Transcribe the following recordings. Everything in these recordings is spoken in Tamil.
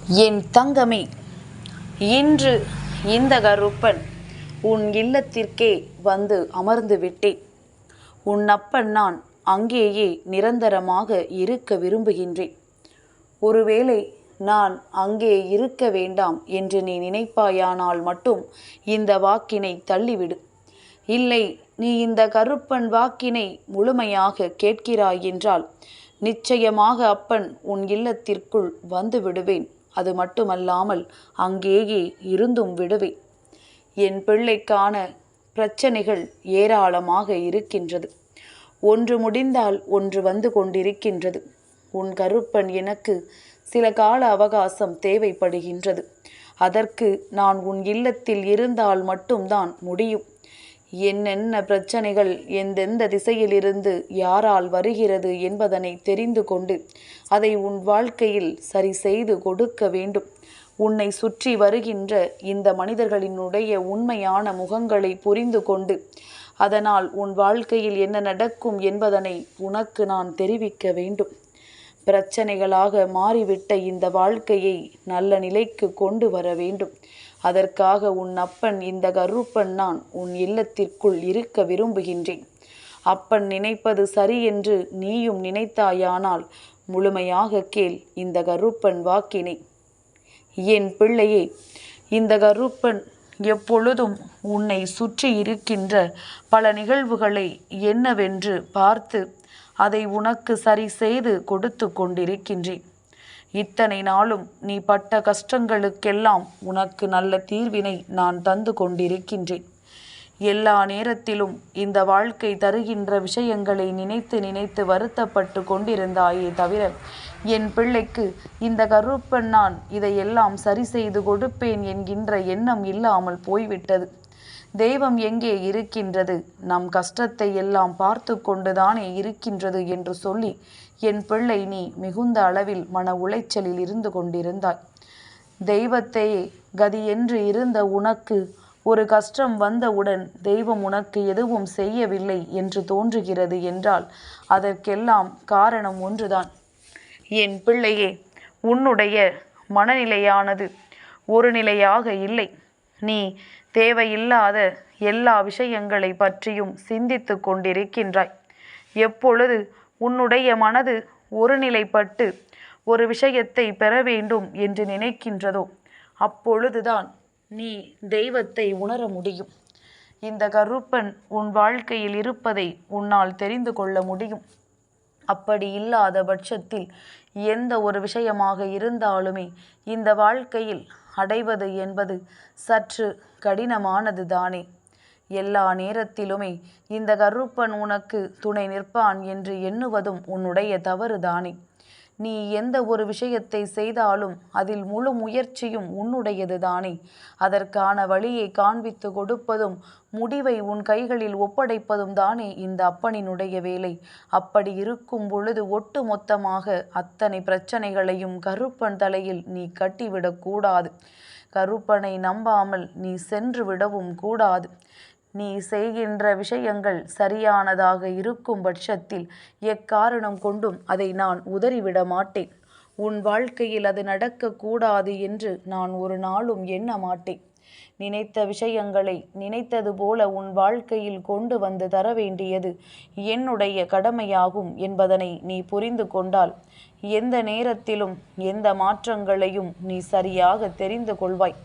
என் தங்கமே, இன்று இந்த கருப்பன் உன் இல்லத்திற்கே வந்து அமர்ந்து விட்டேன். உன் அப்பன் நான் அங்கேயே நிரந்தரமாக இருக்க விரும்புகின்றேன். ஒருவேளை நான் அங்கே இருக்க வேண்டாம் என்று நீ நினைப்பாயானால் மட்டும் இந்த வாக்கினை தள்ளிவிடு. இல்லை, நீ இந்த கருப்பன் வாக்கினை முழுமையாக கேட்கிறாய் என்றால் நிச்சயமாக அப்பன் உன் இல்லத்திற்குள் வந்து விடுவேன். அது மட்டுமல்லாமல் அங்கேயே இருந்தும் விடுவேன். என் பிள்ளைக்கான பிரச்சனைகள் ஏராளமாக இருக்கின்றது. ஒன்று முடிந்தால் ஒன்று வந்து கொண்டிருக்கின்றது. உன் கருப்பன் எனக்கு சில கால அவகாசம் தேவைப்படுகின்றது. அதற்கு நான் உன் இல்லத்தில் இருந்தால் மட்டும்தான் முடியும். என்னென்ன பிரச்சனைகள் எந்தெந்த திசையிலிருந்து யாரால் வருகிறது என்பதனை தெரிந்து கொண்டு அதை உன் வாழ்க்கையில் சரி செய்து கொடுக்க வேண்டும். உன்னை சுற்றி வருகின்ற இந்த மனிதர்களினுடைய உண்மையான முகங்களை புரிந்து கொண்டு அதனால் உன் வாழ்க்கையில் என்ன நடக்கும் என்பதனை உனக்கு நான் தெரிவிக்க வேண்டும். பிரச்சனைகளாக மாறிவிட்ட இந்த வாழ்க்கையை நல்ல நிலைக்கு கொண்டு வர வேண்டும். அதற்காக உன் அப்பன் இந்த கருப்பன் நான் உன் இல்லத்திற்குள் இருக்க விரும்புகின்றேன். அப்பன் நினைப்பது சரி என்று நீயும் நினைத்தாயானால் முழுமையாக கேள் இந்த கருப்பன் வாக்கினை. என் பிள்ளையே, இந்த கருப்பன் எப்பொழுதும் உன்னை சுற்றி இருக்கின்ற பல நிகழ்வுகளை என்னவென்று பார்த்து அதை உனக்கு சரி செய்து கொடுத்து கொண்டிருக்கின்றேன். இத்தனை நாளும் நீ பட்ட கஷ்டங்களுக்கெல்லாம் உனக்கு நல்ல தீர்வினை நான் தந்து கொண்டிருக்கின்றேன். எல்லா நேரத்திலும் இந்த வாழ்க்கை தருகின்ற விஷயங்களை நினைத்து நினைத்து வருத்தப்பட்டு கொண்டிருந்தாயே தவிர என் பிள்ளைக்கு இந்த கருப்பன் நான் இதையெல்லாம் சரி செய்து கொடுப்பேன் என்கின்ற எண்ணம் இல்லாமல் போய்விட்டது. தெய்வம் எங்கே இருக்கின்றது, நம் கஷ்டத்தை எல்லாம் பார்த்து கொண்டுதானே இருக்கின்றது என்று சொல்லி என் பிள்ளை நீ மிகுந்த அளவில் மன உளைச்சலில் இருந்து கொண்டிருந்தாய். தெய்வத்தையே கதி என்று இருந்த உனக்கு ஒரு கஷ்டம் வந்தவுடன் தெய்வம் உனக்கு எதுவும் செய்யவில்லை என்று தோன்றுகிறது என்றால் அதற்கெல்லாம் காரணம் ஒன்றுதான். என் பிள்ளையே, உன்னுடைய மனநிலையானது ஒரு நிலையாக இல்லை. நீ தேவையில்லாத எல்லா விஷயங்களை பற்றியும் சிந்தித்து கொண்டிருக்கின்றாய். எப்பொழுது உன்னுடைய மனது ஒருநிலைப்பட்டு ஒரு விஷயத்தை பெற வேண்டும் என்று நினைக்கின்றதோ அப்பொழுதுதான் நீ தெய்வத்தை உணர முடியும். இந்த கருப்பன் உன் வாழ்க்கையில் இருப்பதை உன்னால் தெரிந்து கொள்ள முடியும். அப்படி இல்லாத பட்சத்தில் எந்த ஒரு விஷயமாக இருந்தாலுமே இந்த வாழ்க்கையில் அடைவது என்பது சற்று கடினமானது தானே. எல்லா நேரத்திலுமே இந்த கருப்பன் உனக்கு துணை நிற்பான் என்று எண்ணுவதும் உன்னுடைய தவறுதானே. நீ எந்த ஒரு விஷயத்தை செய்தாலும் அதில் முழு முயற்சியும் உன்னுடையது தானே. அதற்கான வழியை காண்பித்து கொடுப்பதும் முடிவை உன் கைகளில் ஒப்படைப்பதும் தானே இந்த அப்பனினுடைய வேலை. அப்படி இருக்கும் பொழுது ஒட்டு மொத்தமாக அத்தனை பிரச்சனைகளையும் கருப்பன் தலையில் நீ கட்டிவிடக்கூடாது. கருப்பனை நம்பாமல் நீ சென்று விடவும் கூடாது. நீ செய்கின்ற விஷயங்கள் சரியானதாக இருக்கும் பட்சத்தில் எக்காரணம் கொண்டும் அதை நான் உதறிவிட மாட்டேன். உன் வாழ்க்கையில் அது நடக்கக்கூடாது என்று நான் ஒரு நாளும் எண்ண மாட்டேன். நினைத்த விஷயங்களை நினைத்தது போல உன் வாழ்க்கையில் கொண்டு வந்து தர வேண்டியது என்னுடைய கடமையாகும் என்பதனை நீ புரிந்து கொண்டால் எந்த நேரத்திலும் எந்த மாற்றங்களையும் நீ சரியாக தெரிந்து கொள்வாய்.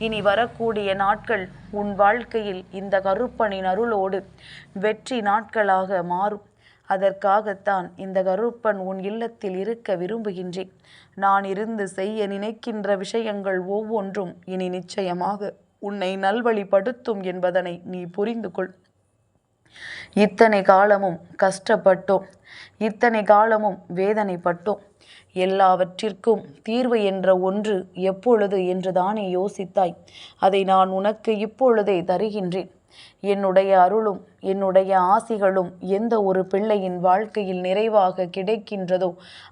இனி வரக்கூடிய நாட்கள் உன் வாழ்க்கையில் இந்த கருப்பனின் அருளோடு வெற்றி நாட்களாக மாறும். அதற்காகத்தான் இந்த கருப்பன் உன் இல்லத்தில் இருக்க விரும்புகின்றேன். நான் இருந்து செய்ய நினைக்கின்ற விஷயங்கள் ஒவ்வொன்றும் இனி நிச்சயமாக உன்னை நல்வழிப்படுத்தும் என்பதனை நீ புரிந்து கொள். இத்தனை காலமும் கஷ்டப்பட்டோம், இத்தனை காலமும் வேதனைப்பட்டோம். எல்லாவற்றிற்கும் தீர்வு என்ற ஒன்று எப்பொழுது என்று தானே யோசித்தாய். அதை நான் உனக்கு இப்பொழுதே தருகின்றேன். என்னுடைய அருளும் என்னுடைய ஆசிகளும் எந்த ஒரு பிள்ளையின் வாழ்க்கையில் நிறைவாக கிடைக்கின்றதோ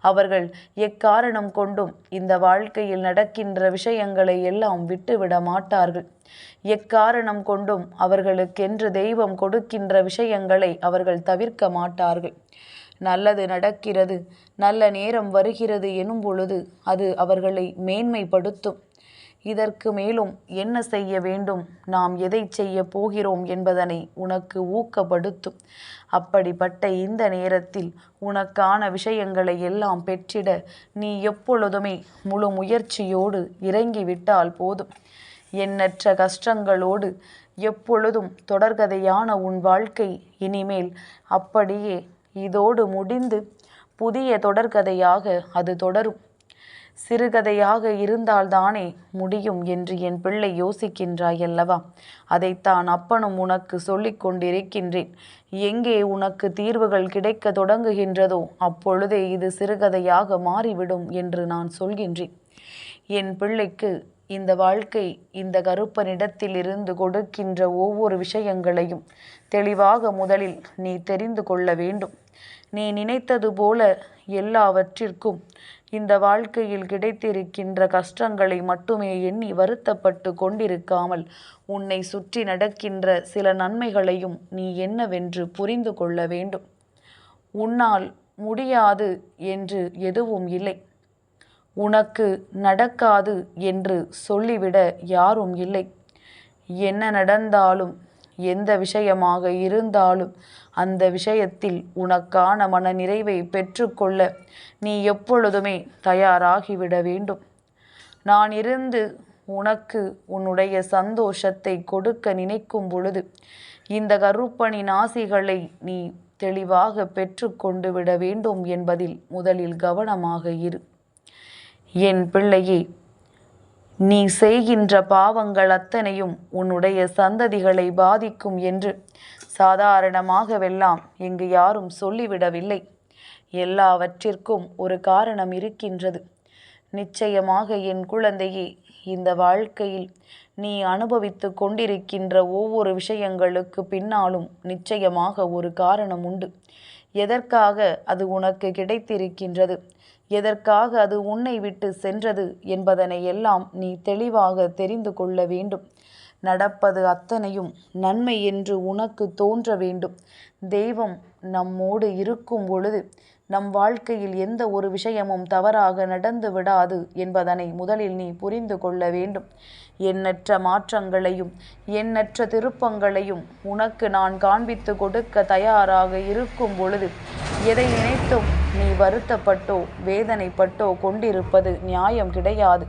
அவர்கள் எக்காரணம் கொண்டும் இந்த வாழ்க்கையில் நடக்கின்ற விஷயங்களை எல்லாம் விட்டுவிட மாட்டார்கள். எக்காரணம் கொண்டும் அவர்களுக்கென்று தெய்வம் கொடுக்கின்ற விஷயங்களை அவர்கள் தவிர்க்க மாட்டார்கள். நல்லது நடக்கிறது, நல்ல நேரம் வருகிறது எனும் பொழுது அது அவர்களை மேன்மைப்படுத்தும். இதற்கு மேலும் என்ன செய்ய வேண்டும், நாம் எதை செய்ய போகிறோம் என்பதனை உனக்கு ஊக்கப்படுத்தும். அப்படிப்பட்ட இந்த நேரத்தில் உனக்கான விஷயங்களை எல்லாம் பெற்றிட நீ எப்பொழுதுமே முழு முயற்சியோடு இறங்கிவிட்டால் போதும். எண்ணற்ற கஷ்டங்களோடு எப்பொழுதும் தொடர்கதையான உன் வாழ்க்கை இனிமேல் அப்படியே இதோடு முடிந்து புதிய தொடர்கதையாக அது தொடரும். சிறுகதையாக இருந்தால்தானே முடியும் என்று என் பிள்ளை யோசிக்கின்றாய் அல்லவா? அதைத்தான் அப்பனும் உனக்கு சொல்லிக் கொண்டிருக்கின்றேன். எங்கே உனக்கு தீர்வுகள் கிடைக்க தொடங்குகின்றதோ அப்பொழுதே இது சிறுகதையாக மாறிவிடும் என்று நான் சொல்கின்றேன். என் பிள்ளைக்கு இந்த வாழ்க்கை இந்த கருப்பனிடத்தில் இருந்து கொடுக்கின்ற ஒவ்வொரு விஷயங்களையும் தெளிவாக முதலில் நீ தெரிந்து கொள்ள வேண்டும். நீ நினைத்தது போல எல்லாவற்றிற்கும் இந்த வாழ்க்கையில் கிடைத்திருக்கின்ற கஷ்டங்களை மட்டுமே எண்ணி வருத்தப்பட்டு கொண்டிருக்காமல் உன்னை சுற்றி நடக்கின்ற சில நன்மைகளையும் நீ என்னவென்று புரிந்து கொள்ள வேண்டும். உன்னால் முடியாது என்று எதுவும் இல்லை. உனக்கு நடக்காது என்று சொல்லிவிட யாரும் இல்லை. என்ன நடந்தாலும் எந்த விஷயமாக இருந்தாலும் அந்த விஷயத்தில் உனக்கான மன நிறைவை பெற்றுக்கொள்ள நீ எப்பொழுதுமே தயாராகிவிட வேண்டும். நான் இருந்து உனக்கு உன்னுடைய சந்தோஷத்தை கொடுக்க நினைக்கும் பொழுது இந்த கருப்பனின் ஆசிகளை நீ தெளிவாக பெற்று கொண்டு விட வேண்டும் என்பதில் முதலில் கவனமாக இரு. என் பிள்ளையே, நீ செய்கின்ற பாவங்கள் அத்தனையும் உன்னுடைய சந்ததிகளை பாதிக்கும் என்று சாதாரணமாகவெல்லாம் இங்கு யாரும் சொல்லிவிடவில்லை. எல்லாவற்றிற்கும் ஒரு காரணம் இருக்கின்றது. நிச்சயமாக என் குழந்தையே, இந்த வாழ்க்கையில் நீ அனுபவித்து கொண்டிருக்கின்ற ஒவ்வொரு விஷயங்களுக்கு பின்னாலும் நிச்சயமாக ஒரு காரணம் உண்டு. எதற்காக அது உனக்கு கிடைத்திருக்கின்றது, எதற்காக அது உன்னை விட்டு சென்றது என்பதனை எல்லாம் நீ தெளிவாக தெரிந்து கொள்ள வேண்டும். நடப்பது அத்தனையும் நன்மை என்று உனக்கு தோன்ற வேண்டும். தெய்வம் நம்மோடு இருக்கும் பொழுது நம் வாழ்க்கையில் எந்த ஒரு விஷயமும் தவறாக நடந்து விடாது என்பதனை முதலில் நீ புரிந்து கொள்ள வேண்டும். எண்ணற்ற மாற்றங்களையும் எண்ணற்ற திருப்பங்களையும் உனக்கு நான் காண்பித்து கொடுக்க தயாராக இருக்கும் பொழுது எதை நினைத்தும் நீ வருத்தப்பட்டோ வேதனைப்பட்டோ கொண்டிருப்பது நியாயம் கிடையாது.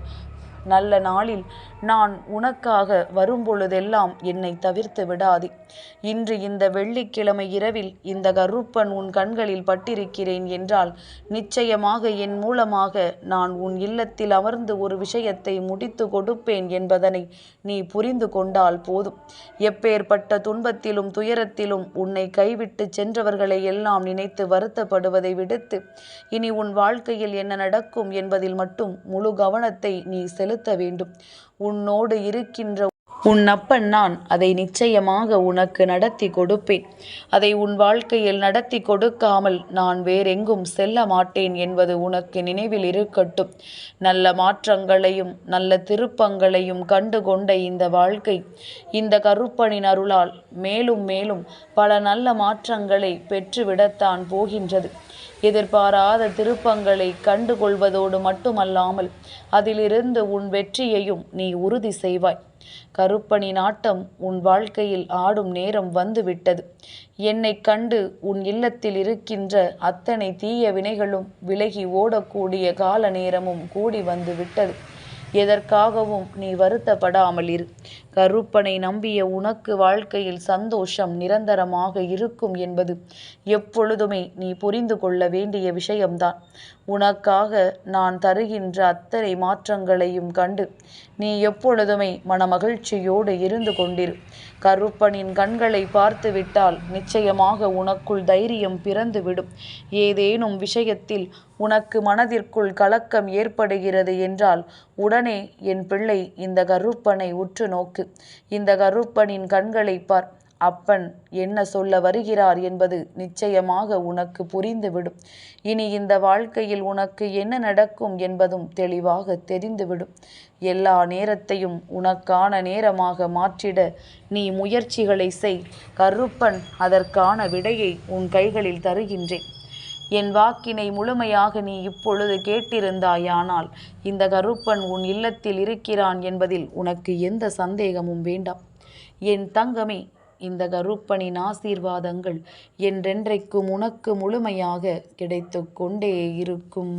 நல்ல நாளில் நான் உனக்காக வரும்பொழுதெல்லாம் என்னை தவிர்த்து விடாதே. இன்று இந்த வெள்ளிக்கிழமை இரவில் இந்த கருப்பன் உன் கண்களில் பட்டிருக்கிறேன் என்றால் நிச்சயமாக என் மூலமாக நான் உன் இல்லத்தில் அமர்ந்து ஒரு விஷயத்தை முடித்து கொடுப்பேன் என்பதனை நீ புரிந்து கொண்டால் போதும். எப்பேற்பட்ட துன்பத்திலும் துயரத்திலும் உன்னை கைவிட்டு சென்றவர்களை எல்லாம் நினைத்து வருத்தப்படுவதை விடுத்து இனி உன் வாழ்க்கையில் என்ன நடக்கும் என்பதில் மட்டும் முழு கவனத்தை நீ செலுத்த வேண்டும். உன்னோடு இருக்கின்ற உன் அப்பன் நான் அதை நிச்சயமாக உனக்கு நடத்தி கொடுப்பேன். அதை உன் வாழ்க்கையில் நடத்தி கொடுக்காமல் நான் வேறெங்கும் செல்ல மாட்டேன் என்பது உனக்கு நினைவில் இருக்கட்டும். நல்ல மாற்றங்களையும் நல்ல திருப்பங்களையும் கண்டு கொண்ட இந்த வாழ்க்கை இந்த கருப்பனின் அருளால் மேலும் மேலும் பல நல்ல மாற்றங்களை பெற்றுவிடத்தான் போகின்றது. எதிர்பாராத திருப்பங்களை கண்டுகொள்வதோடு மட்டுமல்லாமல் அதிலிருந்து உன் வெற்றியையும் நீ உறுதி செய்வாய். கருப்பனின் ஆட்டம் உன் வாழ்க்கையில் ஆடும் நேரம் வந்துவிட்டது. என்னை கண்டு உன் இல்லத்தில் இருக்கின்ற அத்தனை தீய வினைகளும் விலகி ஓடக்கூடிய கால நேரமும் கூடி வந்து விட்டது. எதற்காகவும் நீ வருத்தப்படாமல் இரு. கருப்பனை நம்பிய உனக்கு வாழ்க்கையில் சந்தோஷம் நிரந்தரமாக இருக்கும் என்பது எப்பொழுதுமே நீ புரிந்து கொள்ள வேண்டிய விஷயம்தான். உனக்காக நான் தருகின்ற அத்தனை மாற்றங்களையும் கண்டு நீ எப்பொழுதுமே மனமகிழ்ச்சியோடு இருந்து கொண்டிரு. கருப்பனின் கண்களை பார்த்து விட்டால் நிச்சயமாக உனக்குள் தைரியம் பிறந்துவிடும். ஏதேனும் விஷயத்தில் உனக்கு மனதிற்குள் கலக்கம் ஏற்படுகிறது என்றால் உடனே என் பிள்ளை இந்த கருப்பனை உற்று நோக்கு. இந்த கருப்பனின் கண்களை பார். அப்பன் என்ன சொல்ல வருகிறார் என்பது நிச்சயமாக உனக்கு புரிந்துவிடும். இனி இந்த வாழ்க்கையில் உனக்கு என்ன நடக்கும் என்பதும் தெளிவாக தெரிந்துவிடும். எல்லா நேரத்தையும் உனக்கான நேரமாக மாற்றிட நீ முயற்சிகளை செய். கருப்பன் அதற்கான விடையை உன் கைகளில் தருகின்றேன். என் வாக்கினை முழுமையாக நீ இப்பொழுது கேட்டிருந்தாயானால் இந்த கருப்பன் உன் இல்லத்தில் இருக்கிறான் என்பதில் உனக்கு எந்த சந்தேகமும் வேண்டாம். என் தங்கமே, இந்த கருப்பனின் ஆசீர்வாதங்கள் என்றென்றைக்கும் உனக்கு முழுமையாக கிடைத்து கொண்டே இருக்கும்.